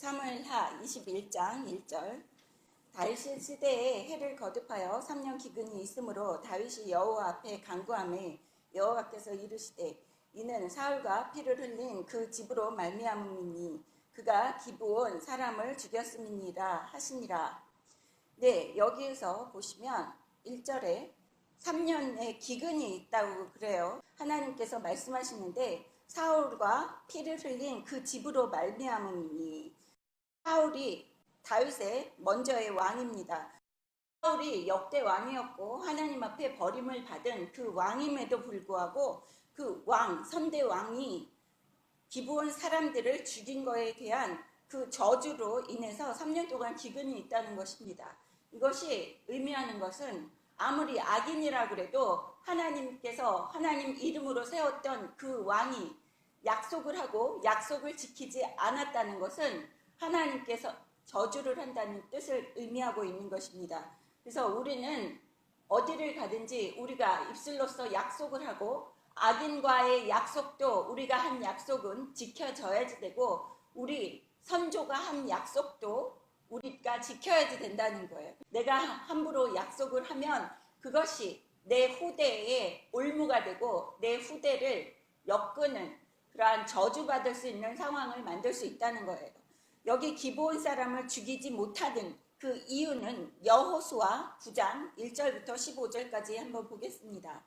사무엘하 21장 1절. 다윗의 시대에 해를 거듭하여 3년 기근이 있으므로 다윗이 여호와 앞에 간구하매 여호와께서 이르시되 이는 사울과 피를 흘린 그 집으로 말미암음이니 그가 기브온 사람을 죽였음이니라 하시니라. 네, 여기에서 보시면 1절에 3년의 기근이 있다고 그래요. 하나님께서 말씀하시는데 사울과 피를 흘린 그 집으로 말미암음이니, 사울이 다윗의 먼저의 왕입니다. 사울이 역대 왕이었고 하나님 앞에 버림을 받은 그 왕임에도 불구하고 그 왕, 선대 왕이 기브온 사람들을 죽인 거에 대한 그 저주로 인해서 3년 동안 기근이 있다는 것입니다. 이것이 의미하는 것은 아무리 악인이라 그래도 하나님께서 하나님 이름으로 세웠던 그 왕이 약속을 하고 약속을 지키지 않았다는 것은 하나님께서 저주를 한다는 뜻을 의미하고 있는 것입니다. 그래서 우리는 어디를 가든지 우리가 입술로서 약속을 하고 악인과의 약속도 우리가 한 약속은 지켜져야지 되고 우리 선조가 한 약속도 우리가 지켜야지 된다는 거예요. 내가 함부로 약속을 하면 그것이 내 후대에 올무가 되고 내 후대를 엮는 그러한 저주받을 수 있는 상황을 만들 수 있다는 거예요. 여기 기브온 사람을 죽이지 못하는 그 이유는 여호수아 9장 1절부터 15절까지 한번 보겠습니다.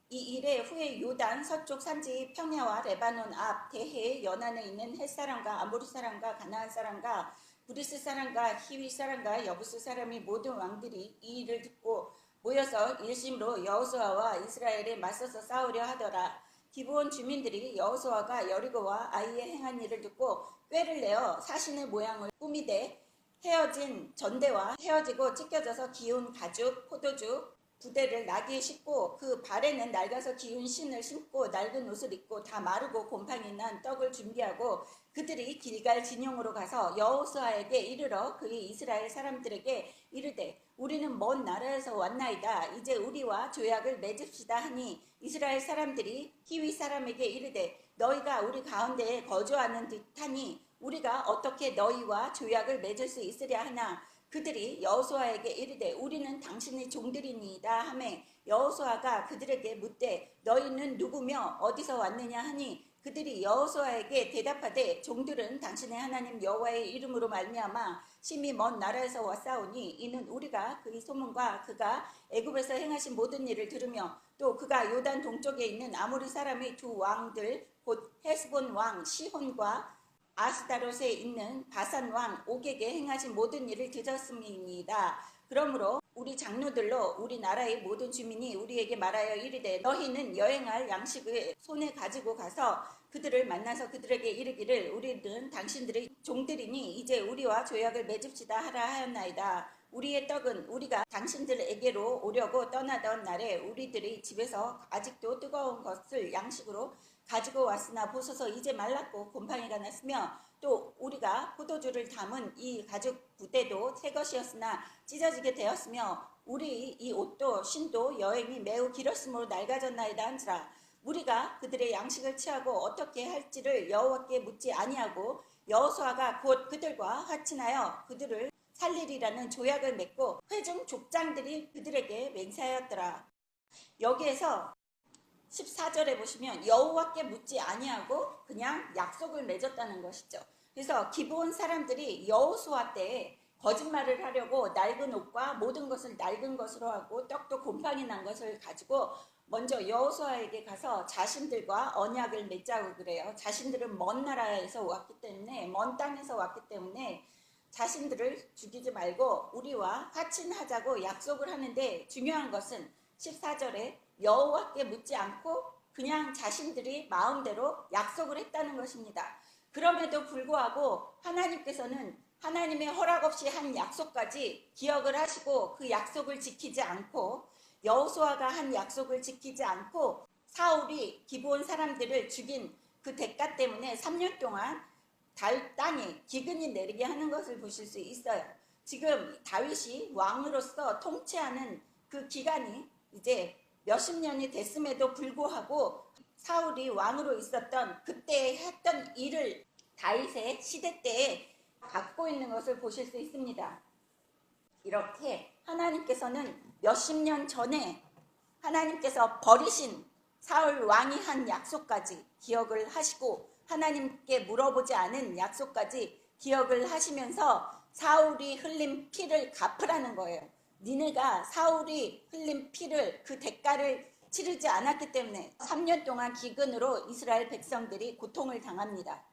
이 일의 후에 요단 서쪽 산지 평야와 레바논 앞 대해 연안에 있는 헷 사람과 아모리 사람과 가나안 사람과 브리스 사람과 히위 사람과 여부스 사람이 모든 왕들이 이 일을 듣고 모여서 일심으로 여호수아와 이스라엘에 맞서서 싸우려 하더라. 기브온 주민들이 여호수아가 여리고와 아이에 행한 일을 듣고 꾀를 내어 사신의 모양을 꾸미되 헤어진 전대와 헤어지고 찢겨져서 기운 가죽, 포도주, 부대를 나귀에 싣고 그 발에는 낡아서 기운 신을 신고 낡은 옷을 입고 다 마르고 곰팡이 난 떡을 준비하고 그들이 길갈 진영으로 가서 여호수아에게 이르러 그의 이스라엘 사람들에게 이르되 우리는 먼 나라에서 왔나이다. 이제 우리와 조약을 맺읍시다 하니 이스라엘 사람들이 히위 사람에게 이르되 너희가 우리 가운데에 거주하는 듯하니 우리가 어떻게 너희와 조약을 맺을 수 있으랴 하나 그들이 여호수아에게 이르되 우리는 당신의 종들이니이다 하매 여호수아가 그들에게 묻되 너희는 누구며 어디서 왔느냐 하니 그들이 여호수아에게 대답하되 종들은 당신의 하나님 여호와의 이름으로 말미암아 심히 먼 나라에서 왔사오니 이는 우리가 그의 소문과 그가 애굽에서 행하신 모든 일을 들으며 또 그가 요단 동쪽에 있는 아모리 사람의 두 왕들 곧 헤스본 왕 시혼과 아스다롯에 있는 바산 왕 옥에게 행하신 모든 일을 들었음이니이다. 그러므로 우리 장로들로 우리 나라의 모든 주민이 우리에게 말하여 이르되 너희는 여행할 양식을 손에 가지고 가서 그들을 만나서 그들에게 이르기를 우리는 당신들의 종들이니 이제 우리와 조약을 맺읍시다 하라 하였나이다. 우리의 떡은 우리가 당신들에게로 오려고 떠나던 날에 우리들이 집에서 아직도 뜨거운 것을 양식으로 가지고 왔으나 보소서 이제 말랐고 곰팡이가 났으며 또 우리가 포도주를 담은 이 가죽 부대도 새 것이었으나 찢어지게 되었으며 우리 이 옷도 신도 여행이 매우 길었으므로 낡아졌나이다 한지라. 우리가 그들의 양식을 취하고 어떻게 할지를 여호와께 묻지 아니하고 여호수아가 곧 그들과 화친하여 그들을 살리리라는 조약을 맺고 회중 족장들이 그들에게 맹세하였더라. 여기에서 14절에 보시면 여호와께 묻지 아니하고 그냥 약속을 맺었다는 것이죠. 그래서 기브온 사람들이 여호수아 때에 거짓말을 하려고 낡은 옷과 모든 것을 낡은 것으로 하고 떡도 곰팡이 난 것을 가지고 먼저 여호수아에게 가서 자신들과 언약을 맺자고 그래요. 자신들은 먼 나라에서 왔기 때문에 먼 땅에서 왔기 때문에 자신들을 죽이지 말고 우리와 화친하자고 약속을 하는데 중요한 것은 14절에 여호와께 묻지 않고 그냥 자신들이 마음대로 약속을 했다는 것입니다. 그럼에도 불구하고 하나님께서는 하나님의 허락 없이 한 약속까지 기억을 하시고 그 약속을 지키지 않고 여호수아가 한 약속을 지키지 않고 사울이 기브온 사람들을 죽인 그 대가 때문에 3년 동안 땅에 기근이 내리게 하는 것을 보실 수 있어요. 지금 다윗이 왕으로서 통치하는 그 기간이 이제 몇십 년이 됐음에도 불구하고 사울이 왕으로 있었던 그때 했던 일을 다윗의 시대 때에 갖고 있는 것을 보실 수 있습니다. 이렇게 하나님께서는 몇십 년 전에 하나님께서 버리신 사울 왕이 한 약속까지 기억을 하시고 하나님께 물어보지 않은 약속까지 기억을 하시면서 사울이 흘린 피를 갚으라는 거예요. 니네가 사울이 흘린 피를 그 대가를 치르지 않았기 때문에 3년 동안 기근으로 이스라엘 백성들이 고통을 당합니다.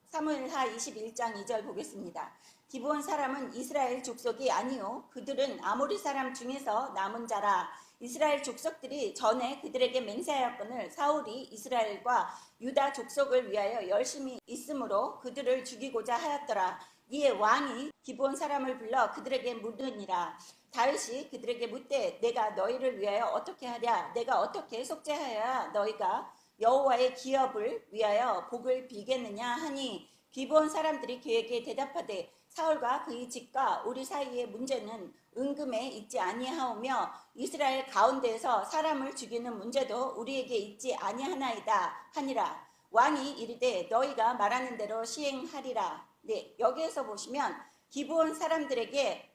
사무엘하 21장 2절 보겠습니다. 기브온 사람은 이스라엘 족속이 아니요 그들은 아모리 사람 중에서 남은 자라. 이스라엘 족속들이 전에 그들에게 맹세하였거늘 사울이 이스라엘과 유다 족속을 위하여 열심히 있으므로 그들을 죽이고자 하였더라. 이에 왕이 기브온 사람을 불러 그들에게 묻으니라. 다윗이 그들에게 묻되 내가 너희를 위하여 어떻게 하랴? 내가 어떻게 속죄하여야 너희가 여호와의 기업을 위하여 복을 빌겠느냐 하니 기브온 사람들이 그에게 대답하되 사울과 그의 집과 우리 사이의 문제는 은금에 있지 아니하오며 이스라엘 가운데에서 사람을 죽이는 문제도 우리에게 있지 아니하나이다 하니라. 왕이 이르되 너희가 말하는 대로 시행하리라. 네, 여기에서 보시면 기브온 사람들에게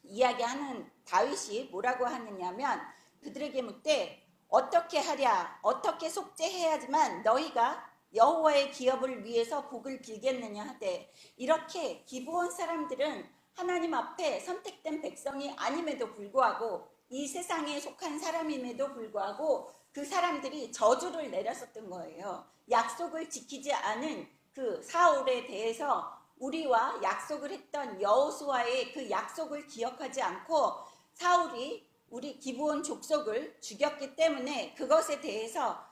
이야기하는 다윗이 뭐라고 하느냐면 그들에게 묻되 어떻게 하랴? 어떻게 속죄해야지만 너희가 여호와의 기업을 위해서 복을 빌겠느냐 하되 이렇게 기브온 사람들은 하나님 앞에 선택된 백성이 아님에도 불구하고 이 세상에 속한 사람임에도 불구하고 그 사람들이 저주를 내렸었던 거예요. 약속을 지키지 않은 그 사울에 대해서 우리와 약속을 했던 여호수아의 그 약속을 기억하지 않고 사울이 우리 기브온 족속을 죽였기 때문에 그것에 대해서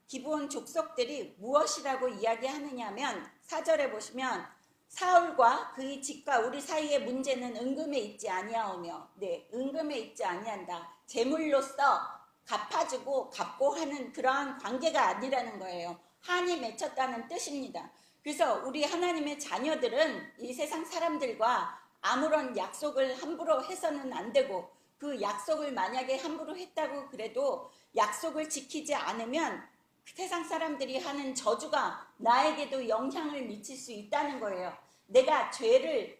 기브온 족속들이 무엇이라고 이야기하느냐면 4절에 보시면 사울과 그의 집과 우리 사이의 문제는 은금에 있지 아니하오며 네, 은금에 있지 아니한다. 재물로서 갚아주고 갚고 하는 그러한 관계가 아니라는 거예요. 한이 맺혔다는 뜻입니다. 그래서 우리 하나님의 자녀들은 이 세상 사람들과 아무런 약속을 함부로 해서는 안 되고 그 약속을 만약에 함부로 했다고 그래도 약속을 지키지 않으면 세상 사람들이 하는 저주가 나에게도 영향을 미칠 수 있다는 거예요. 내가 죄를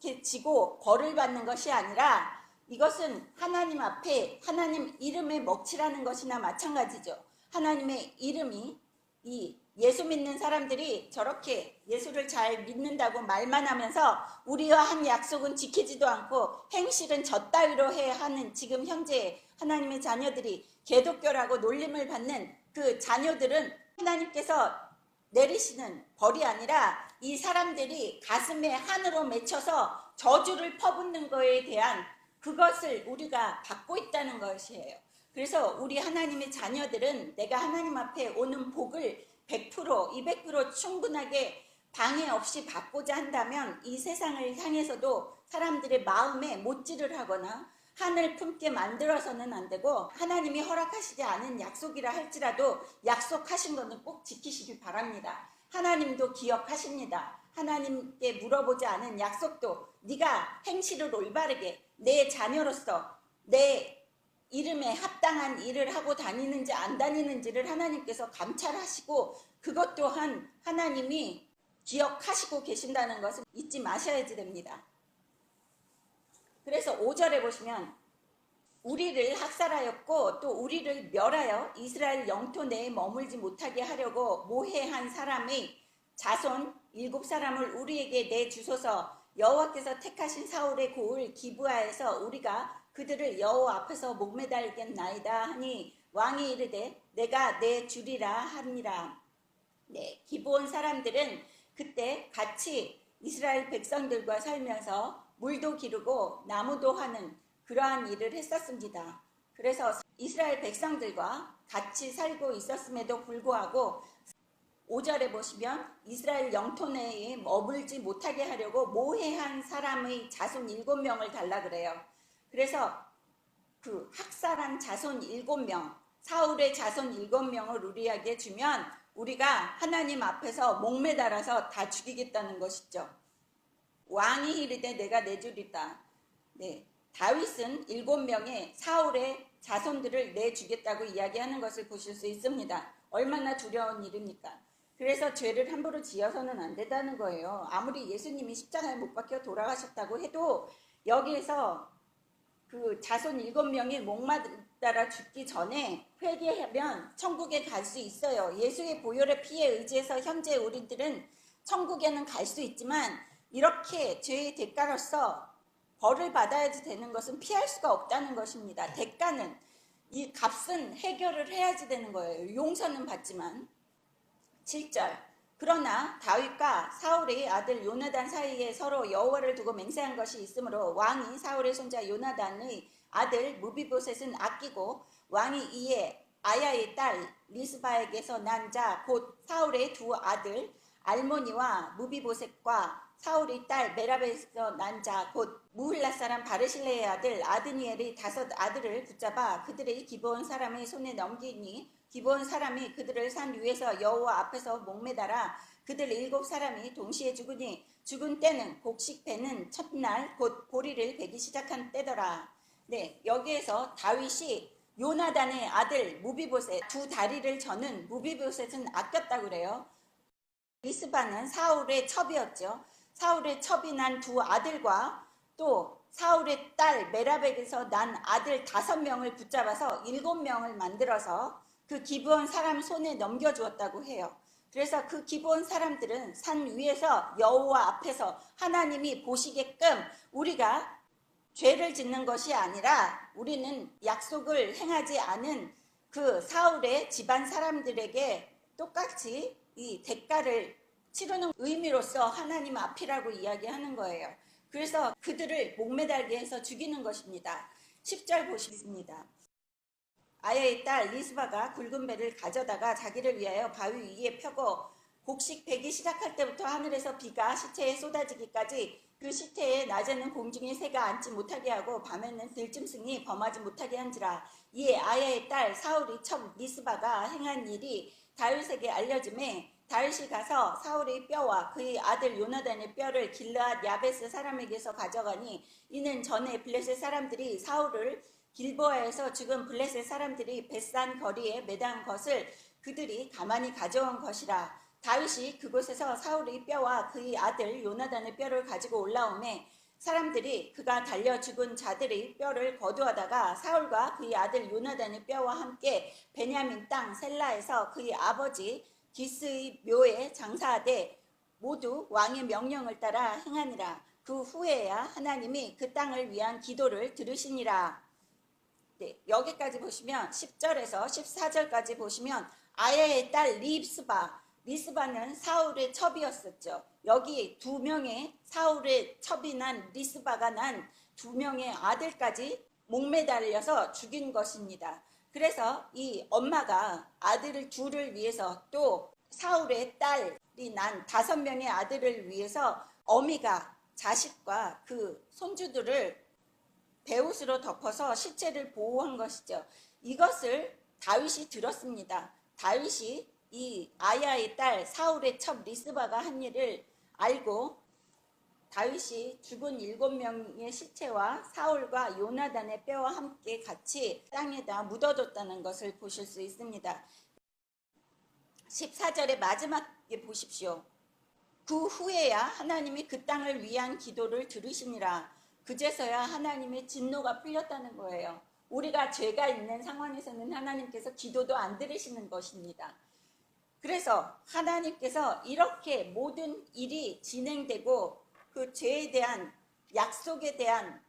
이렇게 지고 벌을 받는 것이 아니라 이것은 하나님 앞에 하나님 이름에 먹칠하는 것이나 마찬가지죠. 하나님의 이름이 이 예수 믿는 사람들이 저렇게 예수를 잘 믿는다고 말만 하면서 우리와 한 약속은 지키지도 않고 행실은 저 따위로 해 하는 지금 현재 하나님의 자녀들이 개독교라고 놀림을 받는 그 자녀들은 하나님께서 내리시는 벌이 아니라 이 사람들이 가슴에 한으로 맺혀서 저주를 퍼붓는 거에 대한 그것을 우리가 받고 있다는 것이에요. 그래서 우리 하나님의 자녀들은 내가 하나님 앞에 오는 복을 100%, 200% 충분하게 방해 없이 받고자 한다면 이 세상을 향해서도 사람들의 마음에 못질을 하거나 한을 품게 만들어서는 안 되고 하나님이 허락하시지 않은 약속이라 할지라도 약속하신 것은 꼭 지키시길 바랍니다. 하나님도 기억하십니다. 하나님께 물어보지 않은 약속도 네가 행실을 올바르게 내 자녀로서 내 이름에 합당한 일을 하고 다니는지 안 다니는지를 하나님께서 감찰하시고 그것 또한 하나님이 기억하시고 계신다는 것을 잊지 마셔야지 됩니다. 그래서 5절에 보시면 우리를 학살하였고 또 우리를 멸하여 이스라엘 영토 내에 머물지 못하게 하려고 모해한 사람의 자손 7사람을 우리에게 내주소서. 여호와께서 택하신 사울의 고을 기브아에서 우리가 그들을 여호와 앞에서 목매달겠나이다 하니 왕이 이르되 내가 내주리라 하니라. 네, 기브온 사람들은 그때 같이 이스라엘 백성들과 살면서 물도 기르고 나무도 하는 그러한 일을 했었습니다. 그래서 이스라엘 백성들과 같이 살고 있었음에도 불구하고 5절에 보시면 이스라엘 영토 내에 머물지 못하게 하려고 모해한 사람의 자손 7명을 달라 그래요. 그래서 그 학살한 자손 7명, 사울의 자손 7명을 우리에게 주면 우리가 하나님 앞에서 목매달아서 다 죽이겠다는 것이죠. 왕이 이르되 내가 내주리다. 네, 다윗은 7명의 사울의 자손들을 내주겠다고 이야기하는 것을 보실 수 있습니다. 얼마나 두려운 일입니까? 그래서 죄를 함부로 지어서는 안 된다는 거예요. 아무리 예수님이 십자가에 못 박혀 돌아가셨다고 해도 여기에서 그 자손 7명이 목마르다 죽기 전에 회개하면 천국에 갈 수 있어요. 예수의 보혈의 피에 의지해서 현재 우리들은 천국에는 갈 수 있지만 이렇게 죄의 대가로서 벌을 받아야 되는 것은 피할 수가 없다는 것입니다. 대가는, 이 값은 해결을 해야지 되는 거예요. 용서는 받지만. 7절, 그러나 다윗과 사울의 아들 요나단 사이에 서로 여호와를 두고 맹세한 것이 있으므로 왕이 사울의 손자 요나단의 아들 무비보셋은 아끼고 왕이 이에 아야의 딸 리스바에게서 난 자 곧 사울의 두 아들 알모니와 무비보셋과 사울의 딸 메라베에서 난 자 곧 무흘라 사람 바르실레의 아들 아드니엘의 5 아들을 붙잡아 그들의 기브온 사람의 손에 넘기니 기브온 사람이 그들을 산 위에서 여호와 앞에서 목매달아 그들 7사람이 동시에 죽으니 죽은 때는 곡식 베는 첫날 곧 보리를 베기 시작한 때더라. 네, 여기에서 다윗이 요나단의 아들 무비보셋 두 다리를 저는 무비보셋은 아꼈다고 그래요. 리스바는 사울의 첩이었죠. 사울의 첩이 난 두 아들과 또 사울의 딸 메라백에서 난 아들 5명을 붙잡아서 7명을 만들어서 그 기브온 사람 손에 넘겨주었다고 해요. 그래서 그 기브온 사람들은 산 위에서 여호와 앞에서 하나님이 보시게끔 우리가 죄를 짓는 것이 아니라 우리는 약속을 행하지 않은 그 사울의 집안 사람들에게 똑같이 이 대가를 치르는 의미로서 하나님 앞이라고 이야기하는 거예요. 그래서 그들을 목매달게 해서 죽이는 것입니다. 10절 보시겠습니다. 아야의 딸 리스바가 굵은 배를 가져다가 자기를 위하여 바위 위에 펴고 곡식 베기 시작할 때부터 하늘에서 비가 시체에 쏟아지기까지 그 시체에 낮에는 공중에 새가 앉지 못하게 하고 밤에는 들짐승이 범하지 못하게 한지라. 이에 아야의 딸 사울이 첩 리스바가 행한 일이 다윗에게 알려짐에 다윗이 가서 사울의 뼈와 그의 아들 요나단의 뼈를 길르앗 야베스 사람에게서 가져가니 이는 전에 블레셋 사람들이 사울을 길보아에서 죽은 블레셋 사람들이 벳산 거리에 매단 것을 그들이 가만히 가져온 것이라. 다윗이 그곳에서 사울의 뼈와 그의 아들 요나단의 뼈를 가지고 올라오매 사람들이 그가 달려 죽은 자들의 뼈를 거두어다가 사울과 그의 아들 요나단의 뼈와 함께 베냐민 땅 셀라에서 그의 아버지 기스의 묘에 장사하되 모두 왕의 명령을 따라 행하니라. 그 후에야 하나님이 그 땅을 위한 기도를 들으시니라. 네, 여기까지 보시면 10절에서 14절까지 보시면 아야의 딸 리스바는 사울의 첩이었었죠. 여기 2명의 사울의 첩이 난 리스바가 난 2명의 아들까지 목매달려서 죽인 것입니다. 그래서 이 엄마가 아들을 둘을 위해서 또 사울의 딸이 난 5명의 아들을 위해서 어미가 자식과 그 손주들을 베옷으로 덮어서 시체를 보호한 것이죠. 이것을 다윗이 들었습니다. 다윗이 이 아야의 딸 사울의 첩 리스바가 한 일을 알고 다윗이 죽은 7명의 시체와 사울과 요나단의 뼈와 함께 같이 땅에다 묻어뒀다는 것을 보실 수 있습니다. 14절의 마지막에 보십시오. 그 후에야 하나님이 그 땅을 위한 기도를 들으시니라. 그제서야 하나님의 진노가 풀렸다는 거예요. 우리가 죄가 있는 상황에서는 하나님께서 기도도 안 들으시는 것입니다. 그래서 하나님께서 이렇게 모든 일이 진행되고 그 죄에 대한 약속에 대한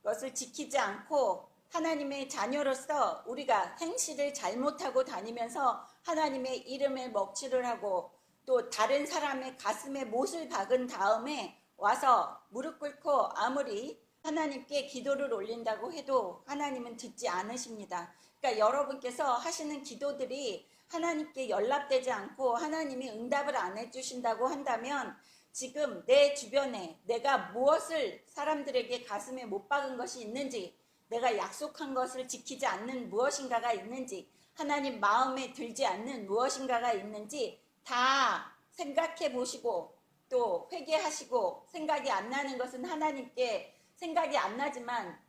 것을 지키지 않고 하나님의 자녀로서 우리가 행실을 잘못하고 다니면서 하나님의 이름에 먹칠을 하고 또 다른 사람의 가슴에 못을 박은 다음에 와서 무릎 꿇고 아무리 하나님께 기도를 올린다고 해도 하나님은 듣지 않으십니다. 그러니까 여러분께서 하시는 기도들이 하나님께 연락되지 않고 하나님이 응답을 안 해주신다고 한다면 지금 내 주변에 내가 무엇을 사람들에게 가슴에 못 박은 것이 있는지, 내가 약속한 것을 지키지 않는 무엇인가가 있는지, 하나님 마음에 들지 않는 무엇인가가 있는지 다 생각해 보시고 또 회개하시고, 생각이 안 나는 것은 하나님께 생각이 안 나지만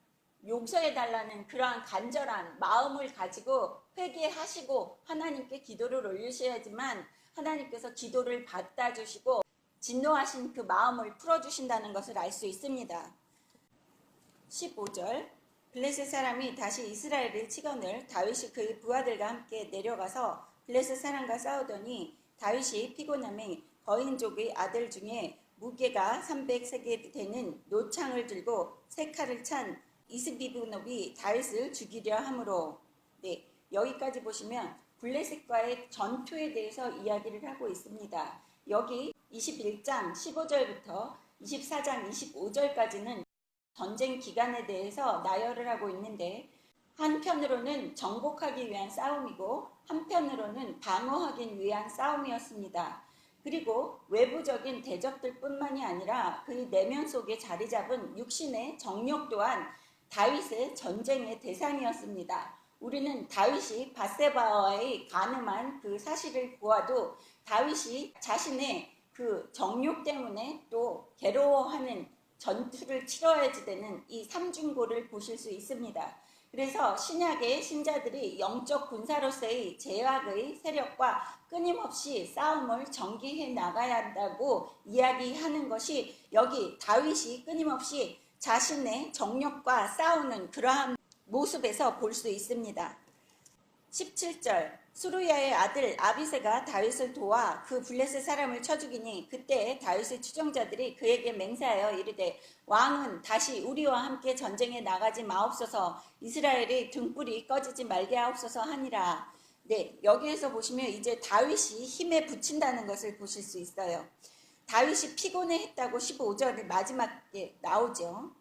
용서해 달라는 그러한 간절한 마음을 가지고 회개하시고 하나님께 기도를 올리셔야지만 하나님께서 기도를 받아주시고 진노하신 그 마음을 풀어주신다는 것을 알 수 있습니다. 15절 블레셋 사람이 다시 이스라엘을 치거늘 다윗이 그의 부하들과 함께 내려가서 블레셋 사람과 싸우더니 다윗이 피곤함에 거인족의 아들 중에 무게가 300세겔 되는 노창을 들고 세 칼을 찬 이스비브노비 다윗을 죽이려 하므로. 네, 여기까지 보시면 블레셋과의 전투에 대해서 이야기를 하고 있습니다. 여기 21장 15절부터 24장 25절까지는 전쟁 기간에 대해서 나열을 하고 있는데, 한편으로는 정복하기 위한 싸움이고 한편으로는 방어하기 위한 싸움이었습니다. 그리고 외부적인 대적들 뿐만이 아니라 그의 내면 속에 자리 잡은 육신의 정욕 또한 다윗의 전쟁의 대상이었습니다. 우리는 다윗이 밧세바와의 간음한 그 사실을 보아도 다윗이 자신의 그 정욕 때문에 또 괴로워하는 전투를 치러야지 되는 이 삼중고를 보실 수 있습니다. 그래서 신약의 신자들이 영적 군사로서의 제약의 세력과 끊임없이 싸움을 전개해 나가야 한다고 이야기하는 것이 여기 다윗이 끊임없이 자신의 정욕과 싸우는 그러한 모습에서 볼 수 있습니다. 17절 수루야의 아들 아비새가 다윗을 도와 그 블레셋 사람을 쳐 죽이니 그때 다윗의 추종자들이 그에게 맹세하여 이르되 왕은 다시 우리와 함께 전쟁에 나가지 마옵소서 이스라엘의 등불이 꺼지지 말게 하옵소서 하니라. 네, 여기에서 보시면 이제 다윗이 힘에 붙인다는 것을 보실 수 있어요. 다윗이 피곤해했다고 15절 마지막에 나오죠.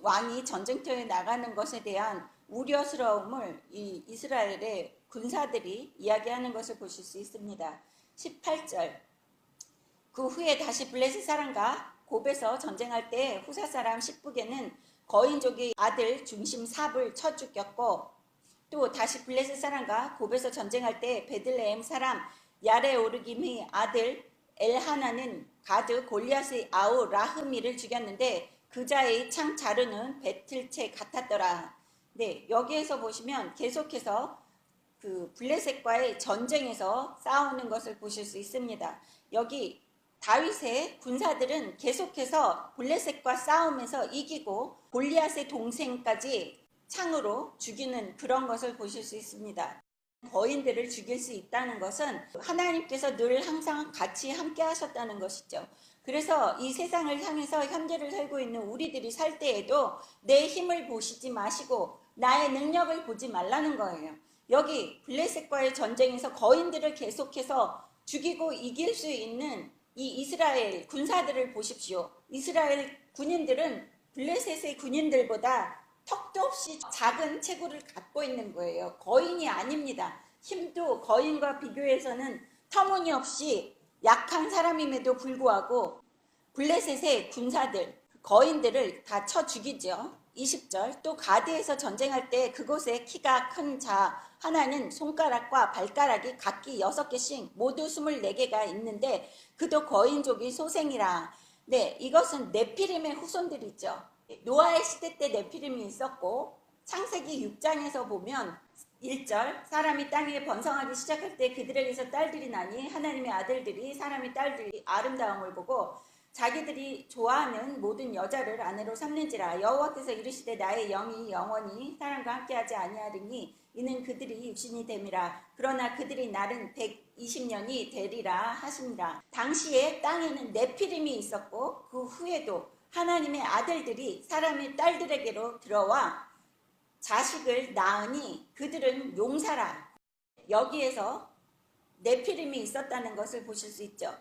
왕이 전쟁터에 나가는 것에 대한 우려스러움을 이 이스라엘의 군사들이 이야기하는 것을 보실 수 있습니다. 18절 그 후에 다시 블레셋 사람과 곱에서 전쟁할 때 후사 사람 십부게는 거인족의 아들 중심 삽을 쳐 죽였고, 또 다시 블레셋 사람과 곱에서 전쟁할 때 베들레헴 사람 야레오르김의 아들 엘하나는 가드 골리앗의 아우 라흐미를 죽였는데 그 자의 창 자루는 배틀채 같았더라. 네, 여기에서 보시면 계속해서 그 블레셋과의 전쟁에서 싸우는 것을 보실 수 있습니다. 여기 다윗의 군사들은 계속해서 블레셋과 싸움에서 이기고 골리앗의 동생까지 창으로 죽이는 그런 것을 보실 수 있습니다. 거인들을 죽일 수 있다는 것은 하나님께서 늘 항상 같이 함께 하셨다는 것이죠. 그래서 이 세상을 향해서 현재를 살고 있는 우리들이 살 때에도 내 힘을 보시지 마시고 나의 능력을 보지 말라는 거예요. 여기 블레셋과의 전쟁에서 거인들을 계속해서 죽이고 이길 수 있는 이 이스라엘 군사들을 보십시오. 이스라엘 군인들은 블레셋의 군인들보다 턱도 없이 작은 체구를 갖고 있는 거예요. 거인이 아닙니다. 힘도 거인과 비교해서는 터무니없이 약한 사람임에도 불구하고 블레셋의 군사들, 거인들을 다 쳐 죽이죠. 20절 또 가드에서 전쟁할 때 그곳에 키가 큰 자 하나는 손가락과 발가락이 각기 6개씩 모두 24개가 있는데 그도 거인족의 소생이라. 네, 이것은 네피림의 후손들이죠. 노아의 시대 때 네피림이 있었고 창세기 6장에서 보면 1절 사람이 땅 위에 번성하기 시작할 때 그들에게서 딸들이 나니 하나님의 아들들이 사람의 딸들이 아름다움을 보고 자기들이 좋아하는 모든 여자를 아내로 삼는지라. 여호와께서 이르시되 나의 영이 영원히 사람과 함께하지 아니하리니 이는 그들이 육신이 됨이라. 그러나 그들이 날은 120년이 되리라 하시니라. 당시에 땅에는 네피림이 있었고 그 후에도 하나님의 아들들이 사람의 딸들에게로 들어와 자식을 낳으니 그들은 용사라. 여기에서 네피림이 있었다는 것을 보실 수 있죠.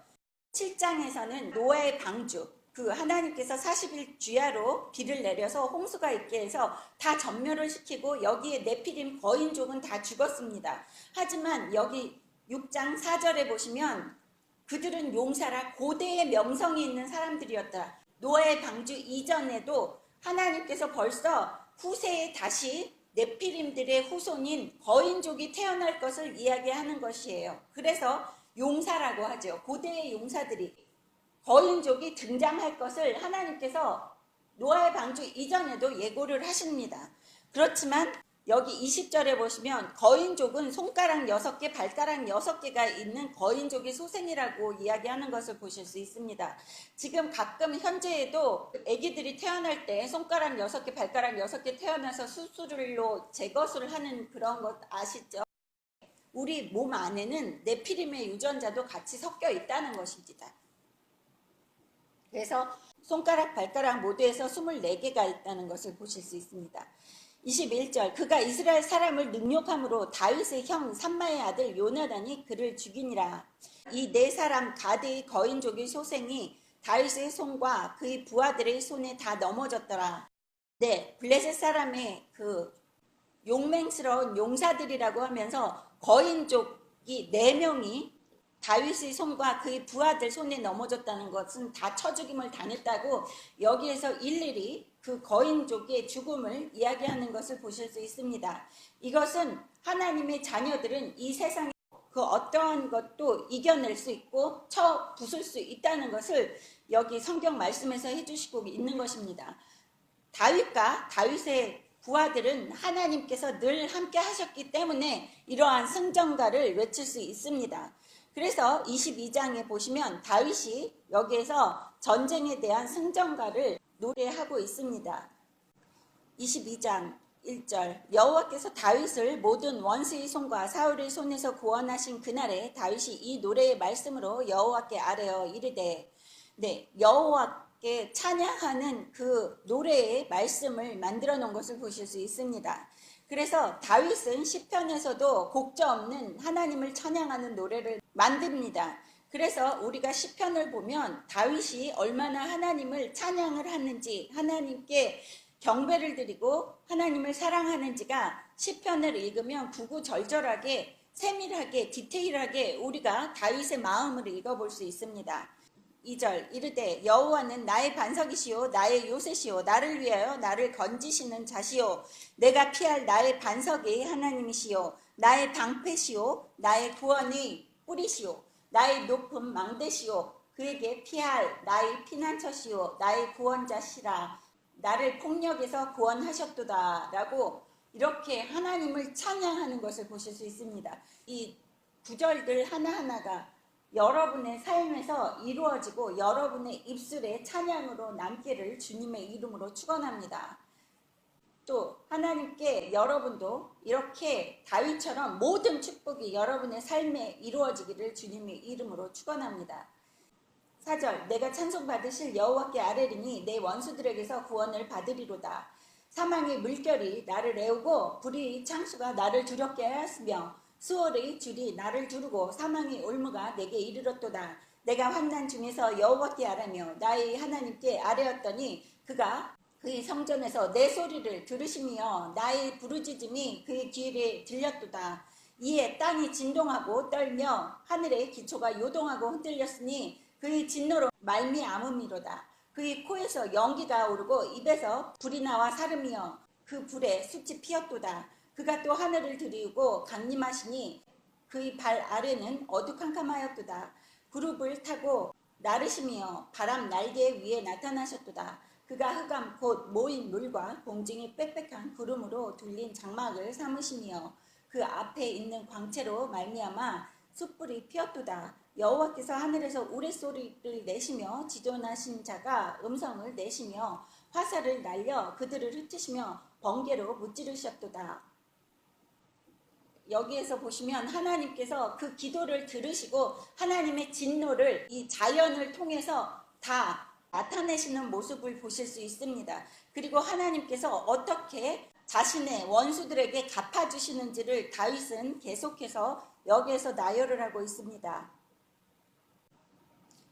7장에서는 노아의 방주, 그 하나님께서 40일 주야로 비를 내려서 홍수가 있게 해서 다 전멸을 시키고 여기에 네피림 거인족은 다 죽었습니다. 하지만 여기 6장 4절에 보시면 그들은 용사라 고대의 명성이 있는 사람들이었다. 노아의 방주 이전에도 하나님께서 벌써 후세에 다시 네피림들의 후손인 거인족이 태어날 것을 이야기하는 것이에요. 그래서 용사라고 하죠. 고대의 용사들이 거인족이 등장할 것을 하나님께서 노아의 방주 이전에도 예고를 하십니다. 그렇지만 여기 20절에 보시면 거인족은 손가락 6개, 발가락 6개가 있는 거인족의 소생이라고 이야기하는 것을 보실 수 있습니다. 지금 가끔 현재에도 아기들이 태어날 때 손가락 6개, 발가락 6개 태어나서 수술로 제거술을 하는 그런 것 아시죠? 우리 몸 안에는 네피림의 유전자도 같이 섞여 있다는 것입니다. 그래서 손가락, 발가락 모두에서 24개가 있다는 것을 보실 수 있습니다. 21절 그가 이스라엘 사람을 능욕함으로 다윗의 형 삼마의 아들 요나단이 그를 죽이니라. 이 네 사람 가드의 거인족의 소생이 다윗의 손과 그의 부하들의 손에 다 넘어졌더라. 네, 블레셋 사람의 그 용맹스러운 용사들이라고 하면서 거인족이 4명이 다윗의 손과 그의 부하들 손에 넘어졌다는 것은 다 쳐죽임을 당했다고 여기에서 일일이 그 거인족의 죽음을 이야기하는 것을 보실 수 있습니다. 이것은 하나님의 자녀들은 이 세상에 그 어떠한 것도 이겨낼 수 있고 쳐 부술 수 있다는 것을 여기 성경 말씀에서 해주시고 있는 것입니다. 다윗과 다윗의 부하들은 하나님께서 늘 함께 하셨기 때문에 이러한 승전가를 외칠 수 있습니다. 그래서 22장에 보시면 다윗이 여기에서 전쟁에 대한 승전가를 노래하고 있습니다. 22장 1절 여호와께서 다윗을 모든 원수의 손과 사울의 손에서 구원하신 그날에 다윗이 이 노래의 말씀으로 여호와께 아뢰어 이르되 네, 여호와께 찬양하는 그 노래의 말씀을 만들어 놓은 것을 보실 수 있습니다. 그래서 다윗은 시편에서도 곡자 없는 하나님을 찬양하는 노래를 만듭니다. 그래서 우리가 시편을 보면 다윗이 얼마나 하나님을 찬양을 하는지, 하나님께 경배를 드리고 하나님을 사랑하는지가 시편을 읽으면 구구절절하게 세밀하게 디테일하게 우리가 다윗의 마음을 읽어볼 수 있습니다. 2절 이르되 여호와는 나의 반석이시오 나의 요새시오 나를 위하여 나를 건지시는 자시오 내가 피할 나의 반석이 하나님이시오 나의 방패시오 나의 구원의 뿌리시오 나의 높은 망대시오 그에게 피할 나의 피난처시오 나의 구원자시라 나를 폭력에서 구원하셨도다 라고 이렇게 하나님을 찬양하는 것을 보실 수 있습니다. 이 구절들 하나하나가 여러분의 삶에서 이루어지고 여러분의 입술에 찬양으로 남기를 주님의 이름으로 축원합니다. 또 하나님께 여러분도 이렇게 다윗처럼 모든 축복이 여러분의 삶에 이루어지기를 주님의 이름으로 축원합니다. 4절 내가 찬송받으실 여호와께 아뢰리니 내 원수들에게서 구원을 받으리로다. 사망의 물결이 나를 애우고 불의 창수가 나를 두렵게 하였으며 수월의 줄이 나를 두르고 사망의 올무가 내게 이르렀도다. 내가 환난 중에서 여호와께 아뢰며 나의 하나님께 아뢰었더니 그가 그의 성전에서 내 소리를 들으시며 나의 부르짖음이 그의 귀에 들렸도다. 이에 땅이 진동하고 떨며 하늘의 기초가 요동하고 흔들렸으니 그의 진노로 말미암음이로다. 그의 코에서 연기가 오르고 입에서 불이 나와 사름이여 그 불에 숯이 피었도다. 그가 또 하늘을 들이우고 강림하시니 그의 발 아래는 어두캄캄하였도다. 구룹을 타고 나르시며 바람 날개 위에 나타나셨도다. 그가 흑암 곧 모인 물과 공중이 빽빽한 구름으로 둘린 장막을 삼으시며 그 앞에 있는 광채로 말미암아 숯불이 피었도다. 여호와께서 하늘에서 우레소리를 내시며 지존하신 자가 음성을 내시며 화살을 날려 그들을 흩으시며 번개로 무찌르셨도다. 여기에서 보시면 하나님께서 그 기도를 들으시고 하나님의 진노를 이 자연을 통해서 다 나타내시는 모습을 보실 수 있습니다. 그리고 하나님께서 어떻게 자신의 원수들에게 갚아주시는지를 다윗은 계속해서 여기에서 나열을 하고 있습니다.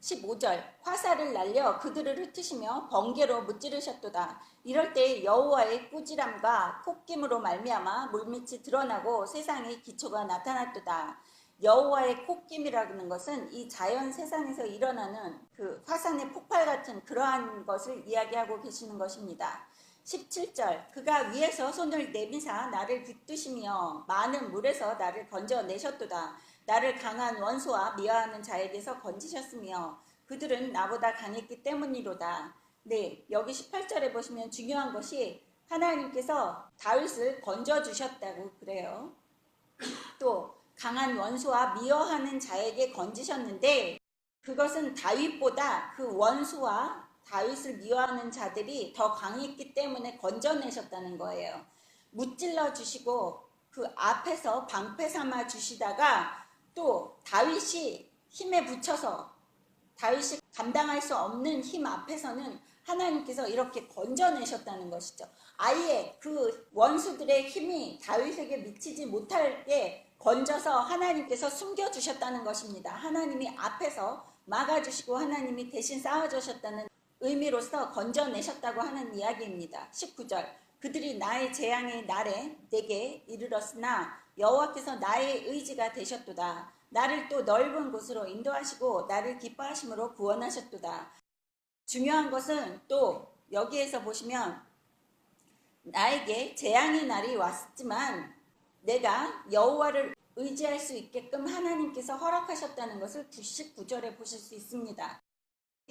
15절 화살을 날려 그들을 흩으시며 번개로 무찌르셨도다. 이럴 때 여호와의 꾸지람과 콧김으로 말미암아 물밑이 드러나고 세상의 기초가 나타났도다. 여호와의 콧김이라는 것은 이 자연 세상에서 일어나는 그 화산의 폭발 같은 그러한 것을 이야기하고 계시는 것입니다. 17절 그가 위에서 손을 내미사 나를 붙드시며 많은 물에서 나를 건져내셨도다. 나를 강한 원수와 미워하는 자에게서 건지셨으며 그들은 나보다 강했기 때문이로다. 네, 여기 18절에 보시면 중요한 것이 하나님께서 다윗을 건져주셨다고 그래요. 또 강한 원수와 미워하는 자에게 건지셨는데 그것은 다윗보다 그 원수와 다윗을 미워하는 자들이 더 강했기 때문에 건져내셨다는 거예요. 무찔러 주시고 그 앞에서 방패 삼아 주시다가 또 다윗이 힘에 붙여서 다윗이 감당할 수 없는 힘 앞에서는 하나님께서 이렇게 건져내셨다는 것이죠. 아예 그 원수들의 힘이 다윗에게 미치지 못하게 건져서 하나님께서 숨겨주셨다는 것입니다. 하나님이 앞에서 막아주시고 하나님이 대신 싸워주셨다는 의미로서 건져내셨다고 하는 이야기입니다. 19절 그들이 나의 재앙의 날에 내게 이르렀으나 여호와께서 나의 의지가 되셨도다. 나를 또 넓은 곳으로 인도하시고 나를 기뻐하심으로 구원하셨도다. 중요한 것은 또 여기에서 보시면 나에게 재앙의 날이 왔지만 내가 여호와를 의지할 수 있게끔 하나님께서 허락하셨다는 것을 99절에 보실 수 있습니다.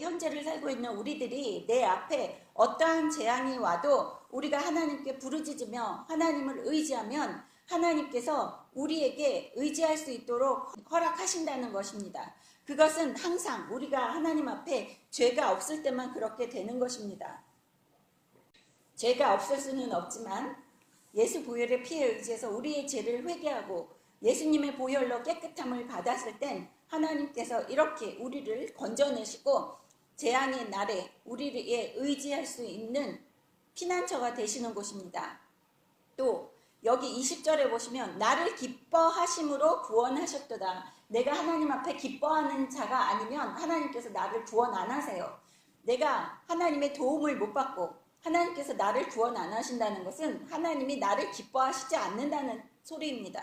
현재를 살고 있는 우리들이 내 앞에 어떠한 재앙이 와도 우리가 하나님께 부르짖으며 하나님을 의지하면 하나님께서 우리에게 의지할 수 있도록 허락하신다는 것입니다. 그것은 항상 우리가 하나님 앞에 죄가 없을 때만 그렇게 되는 것입니다. 죄가 없을 수는 없지만 예수 보혈의 피에 의지해서 우리의 죄를 회개하고 예수님의 보혈로 깨끗함을 받았을 땐 하나님께서 이렇게 우리를 건져내시고 재앙의 날에 우리에 의지할 수 있는 피난처가 되시는 곳입니다. 또 여기 20절에 보시면 나를 기뻐하심으로 구원하셨도다. 내가 하나님 앞에 기뻐하는 자가 아니면 하나님께서 나를 구원 안 하세요. 내가 하나님의 도움을 못 받고 하나님께서 나를 구원 안 하신다는 것은 하나님이 나를 기뻐하시지 않는다는 소리입니다.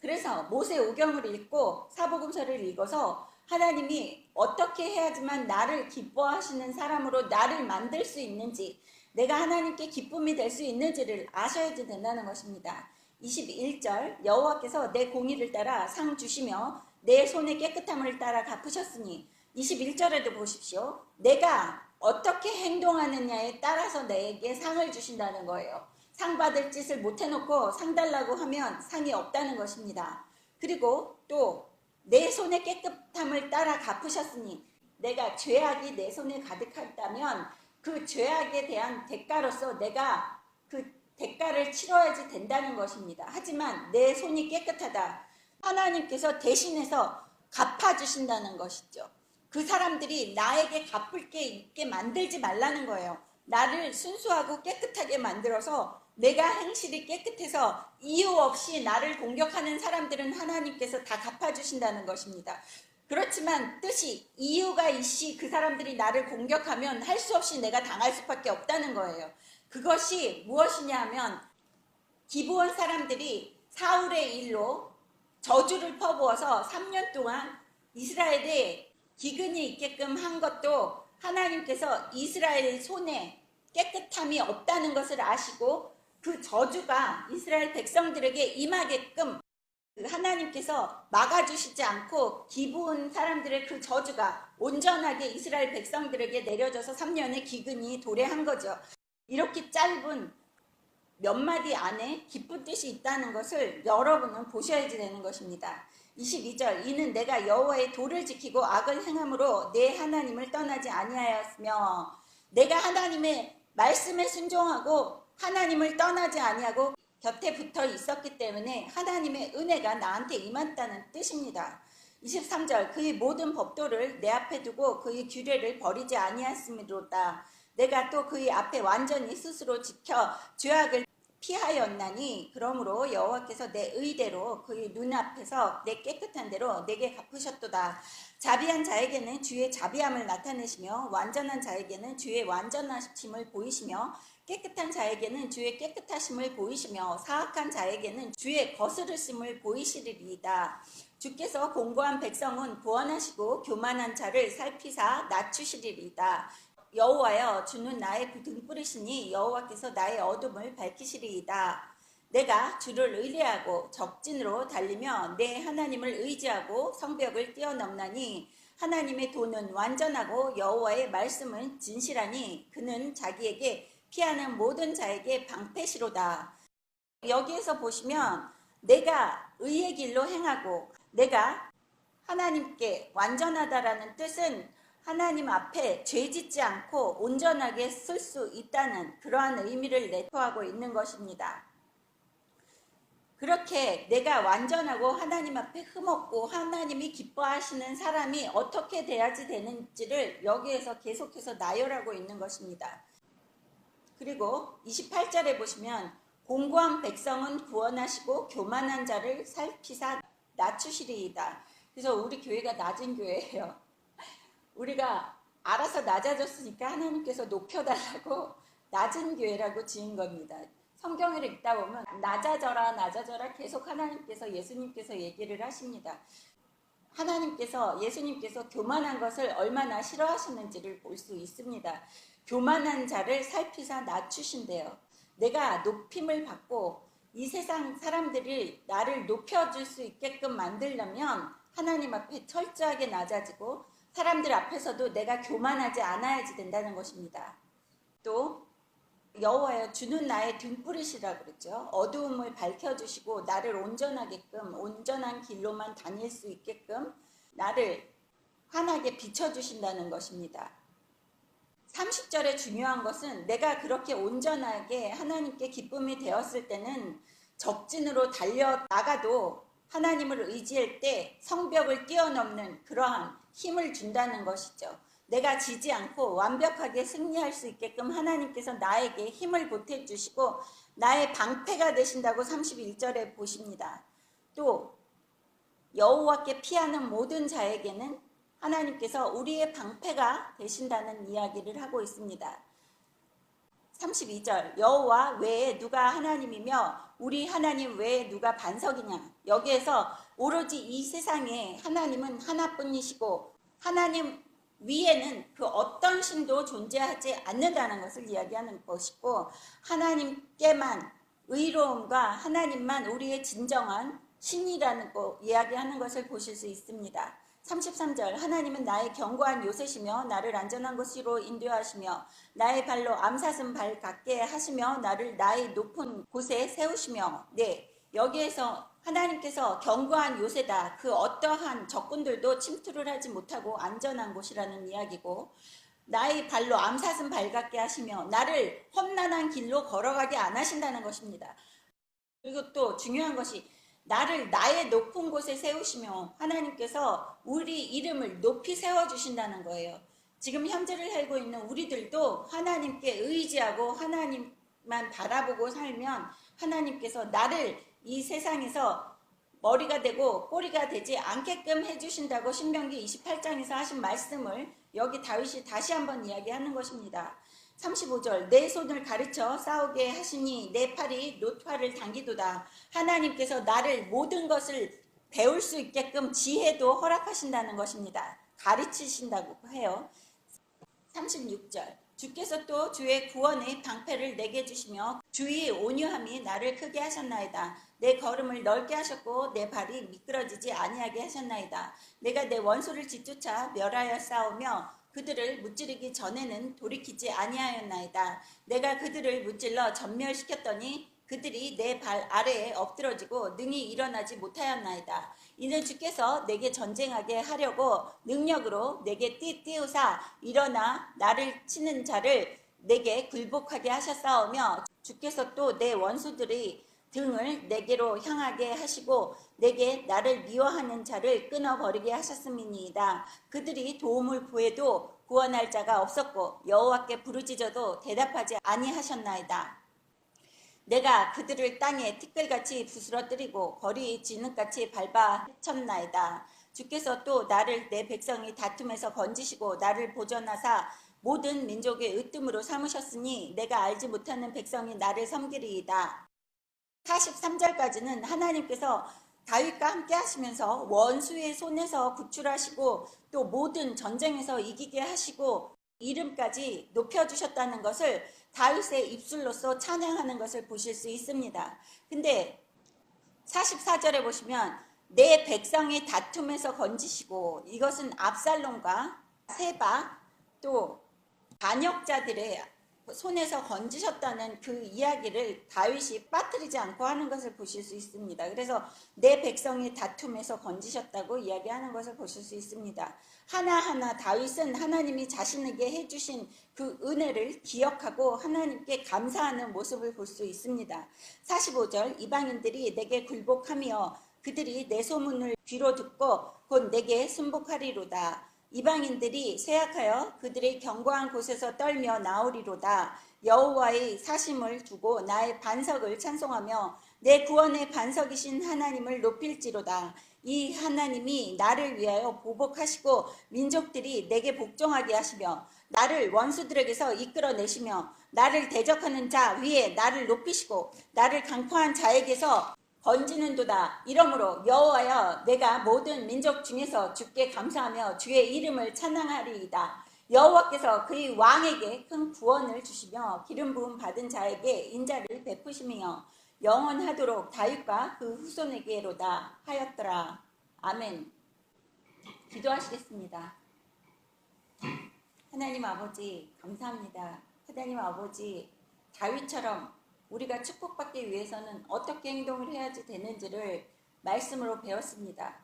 그래서 모세오경을 읽고 사복음서를 읽어서 하나님이 어떻게 해야지만 나를 기뻐하시는 사람으로 나를 만들 수 있는지, 내가 하나님께 기쁨이 될 수 있는지를 아셔야지 된다는 것입니다. 21절 여호와께서 내 공의를 따라 상 주시며 내 손의 깨끗함을 따라 갚으셨으니 21절에도 보십시오. 내가 어떻게 행동하느냐에 따라서 내게 상을 주신다는 거예요. 상 받을 짓을 못 해놓고 상 달라고 하면 상이 없다는 것입니다. 그리고 또 내 손의 깨끗함을 따라 갚으셨으니 내가 죄악이 내 손에 가득했다면 그 죄악에 대한 대가로서 내가 그 대가를 치러야지 된다는 것입니다. 하지만 내 손이 깨끗하다. 하나님께서 대신해서 갚아주신다는 것이죠. 그 사람들이 나에게 갚을 게 있게 만들지 말라는 거예요. 나를 순수하고 깨끗하게 만들어서 내가 행실이 깨끗해서 이유 없이 나를 공격하는 사람들은 하나님께서 다 갚아주신다는 것입니다. 그렇지만 뜻이 이유가 있이 그 사람들이 나를 공격하면 할 수 없이 내가 당할 수밖에 없다는 거예요. 그것이 무엇이냐 하면 기브온 사람들이 사울의 일로 저주를 퍼부어서 3년 동안 이스라엘에 기근이 있게끔 한 것도 하나님께서 이스라엘 손에 깨끗함이 없다는 것을 아시고 그 저주가 이스라엘 백성들에게 임하게끔 하나님께서 막아주시지 않고 기브온 사람들의 그 저주가 온전하게 이스라엘 백성들에게 내려져서 3년의 기근이 도래한 거죠. 이렇게 짧은 몇 마디 안에 깊은 뜻이 있다는 것을 여러분은 보셔야지 되는 것입니다. 22절 이는 내가 여호와의 도를 지키고 악을 행함으로 내 하나님을 떠나지 아니하였으며 내가 하나님의 말씀에 순종하고 하나님을 떠나지 아니하고 곁에 붙어 있었기 때문에 하나님의 은혜가 나한테 임했다는 뜻입니다. 23절 그의 모든 법도를 내 앞에 두고 그의 규례를 버리지 아니하였음이로다. 내가 또 그의 앞에 완전히 스스로 지켜 죄악을 피하였나니 그러므로 여호와께서 내 의대로 그의 눈앞에서 내 깨끗한 대로 내게 갚으셨도다. 자비한 자에게는 주의 자비함을 나타내시며 완전한 자에게는 주의 완전하심을 보이시며 깨끗한 자에게는 주의 깨끗하심을 보이시며 사악한 자에게는 주의 거스르심을 보이시리이다. 주께서 공고한 백성은 구원하시고 교만한 자를 살피사 낮추시리이다. 여호와여 주는 나의 등불이시니 여호와께서 나의 어둠을 밝히시리이다. 내가 주를 의뢰하고 적진으로 달리며 내 하나님을 의지하고 성벽을 뛰어넘나니 하나님의 도는 완전하고 여호와의 말씀은 진실하니 그는 자기에게 피하는 모든 자에게 방패시로다. 여기에서 보시면 내가 의의 길로 행하고 내가 하나님께 완전하다라는 뜻은 하나님 앞에 죄 짓지 않고 온전하게 쓸 수 있다는 그러한 의미를 내포하고 있는 것입니다. 그렇게 내가 완전하고 하나님 앞에 흠없고 하나님이 기뻐하시는 사람이 어떻게 돼야지 되는지를 여기에서 계속해서 나열하고 있는 것입니다. 그리고 28절에 보시면 공고한 백성은 구원하시고 교만한 자를 살피사 낮추시리이다. 그래서 우리 교회가 낮은 교회예요. 우리가 알아서 낮아졌으니까 하나님께서 높여달라고 낮은 교회라고 지은 겁니다. 성경을 읽다 보면 낮아져라 낮아져라 계속 하나님께서 예수님께서 얘기를 하십니다. 하나님께서 예수님께서 교만한 것을 얼마나 싫어하시는지를 볼 수 있습니다. 교만한 자를 살피사 낮추신대요. 내가 높임을 받고 이 세상 사람들이 나를 높여줄 수 있게끔 만들려면 하나님 앞에 철저하게 낮아지고 사람들 앞에서도 내가 교만하지 않아야지 된다는 것입니다. 또 여호와여 주는 나의 등불이시라 그랬죠. 어두움을 밝혀주시고 나를 온전하게끔 온전한 길로만 다닐 수 있게끔 나를 환하게 비춰주신다는 것입니다. 30절에 중요한 것은 내가 그렇게 온전하게 하나님께 기쁨이 되었을 때는 적진으로 달려나가도 하나님을 의지할 때 성벽을 뛰어넘는 그러한 힘을 준다는 것이죠. 내가 지지 않고 완벽하게 승리할 수 있게끔 하나님께서 나에게 힘을 보태주시고 나의 방패가 되신다고 31절에 보십니다. 또 여호와께 피하는 모든 자에게는 하나님께서 우리의 방패가 되신다는 이야기를 하고 있습니다. 32절 여호와 외에 누가 하나님이며 우리 하나님 외에 누가 반석이냐. 여기에서 오로지 이 세상에 하나님은 하나뿐이시고 하나님 위에는 그 어떤 신도 존재하지 않는다는 것을 이야기하는 것이고 하나님께만 의로움과 하나님만 우리의 진정한 신이라는 거 이야기하는 것을 보실 수 있습니다. 33절 하나님은 나의 견고한 요새시며 나를 안전한 곳으로 인도하시며 나의 발로 암사슴 발 같게 하시며 나를 나의 높은 곳에 세우시며 여기에서 하나님께서 견고한 요새다. 그 어떠한 적군들도 침투를 하지 못하고 안전한 곳이라는 이야기고 나의 발로 암사슴 발 같게 하시며 나를 험난한 길로 걸어가게 안 하신다는 것입니다. 그리고 또 중요한 것이 나를 나의 높은 곳에 세우시며 하나님께서 우리 이름을 높이 세워주신다는 거예요. 지금 현재를 살고 있는 우리들도 하나님께 의지하고 하나님만 바라보고 살면 하나님께서 나를 이 세상에서 머리가 되고 꼬리가 되지 않게끔 해주신다고 신명기 28장에서 하신 말씀을 여기 다윗이 다시 한번 이야기하는 것입니다. 35절 내 손을 가르쳐 싸우게 하시니 내 팔이 노트화를 당기도다. 하나님께서 나를 모든 것을 배울 수 있게끔 지혜도 허락하신다는 것입니다. 가르치신다고 해요. 36절 주께서 또 주의 구원의 방패를 내게 주시며 주의 온유함이 나를 크게 하셨나이다. 내 걸음을 넓게 하셨고 내 발이 미끄러지지 아니하게 하셨나이다. 내가 내 원수를 뒤쫓아 멸하여 싸우며 그들을 무찌르기 전에는 돌이키지 아니하였나이다. 내가 그들을 무찔러 전멸시켰더니 그들이 내 발 아래에 엎드러지고 능히 일어나지 못하였나이다. 이는 주께서 내게 전쟁하게 하려고 능력으로 내게 띄우사 일어나 나를 치는 자를 내게 굴복하게 하셨사오며 주께서 또 내 원수들의 등을 내게로 향하게 하시고 내게 나를 미워하는 자를 끊어버리게 하셨음이니이다. 그들이 도움을 구해도 구원할 자가 없었고 여호와께 부르짖어도 대답하지 아니하셨나이다. 내가 그들을 땅에 티끌같이 부스러뜨리고 거리 진흙같이 밟아 헤쳤나이다. 주께서 또 나를 내 백성이 다툼에서 건지시고 나를 보전하사 모든 민족의 으뜸으로 삼으셨으니 내가 알지 못하는 백성이 나를 섬기리이다. 43절까지는 하나님께서 다윗과 함께 하시면서 원수의 손에서 구출하시고 또 모든 전쟁에서 이기게 하시고 이름까지 높여주셨다는 것을 다윗의 입술로서 찬양하는 것을 보실 수 있습니다. 근데 44절에 보시면 내 백성의 다툼에서 건지시고 이것은 압살롬과 세바 또 반역자들의 손에서 건지셨다는 그 이야기를 다윗이 빠뜨리지 않고 하는 것을 보실 수 있습니다. 그래서 내 백성이 다툼에서 건지셨다고 이야기하는 것을 보실 수 있습니다. 하나하나 다윗은 하나님이 자신에게 해주신 그 은혜를 기억하고 하나님께 감사하는 모습을 볼 수 있습니다. 45절 이방인들이 내게 굴복하며 그들이 내 소문을 귀로 듣고 곧 내게 순복하리로다. 이방인들이 쇠약하여 그들의 견고한 곳에서 떨며 나오리로다. 여호와의 사심을 두고 나의 반석을 찬송하며 내 구원의 반석이신 하나님을 높일지로다. 이 하나님이 나를 위하여 보복하시고 민족들이 내게 복종하게 하시며 나를 원수들에게서 이끌어내시며 나를 대적하는 자 위에 나를 높이시고 나를 강포한 자에게서 건지는도다. 이러므로 여호와여 내가 모든 민족 중에서 주께 감사하며 주의 이름을 찬양하리이다. 여호와께서 그의 왕에게 큰 구원을 주시며 기름 부음 받은 자에게 인자를 베푸시며 영원하도록 다윗과 그 후손에게로다 하였더라. 아멘. 기도하시겠습니다. 하나님 아버지 감사합니다. 하나님 아버지 다윗처럼 우리가 축복받기 위해서는 어떻게 행동을 해야지 되는지를 말씀으로 배웠습니다.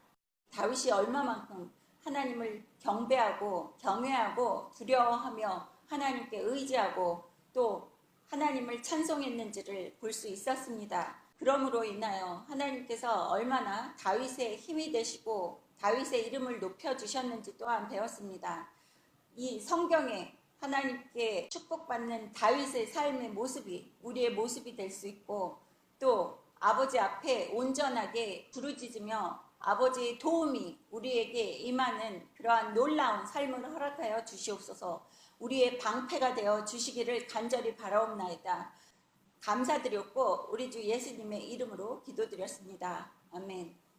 다윗이 얼마만큼 하나님을 경배하고 경외하고 두려워하며 하나님께 의지하고 또 하나님을 찬송했는지를 볼 수 있었습니다. 그러므로 인하여 하나님께서 얼마나 다윗의 힘이 되시고 다윗의 이름을 높여주셨는지 또한 배웠습니다. 이 성경에 하나님께 축복받는 다윗의 삶의 모습이 우리의 모습이 될 수 있고 또 아버지 앞에 온전하게 부르짖으며 아버지의 도움이 우리에게 임하는 그러한 놀라운 삶을 허락하여 주시옵소서. 우리의 방패가 되어 주시기를 간절히 바라옵나이다. 감사드렸고 우리 주 예수님의 이름으로 기도드렸습니다. 아멘.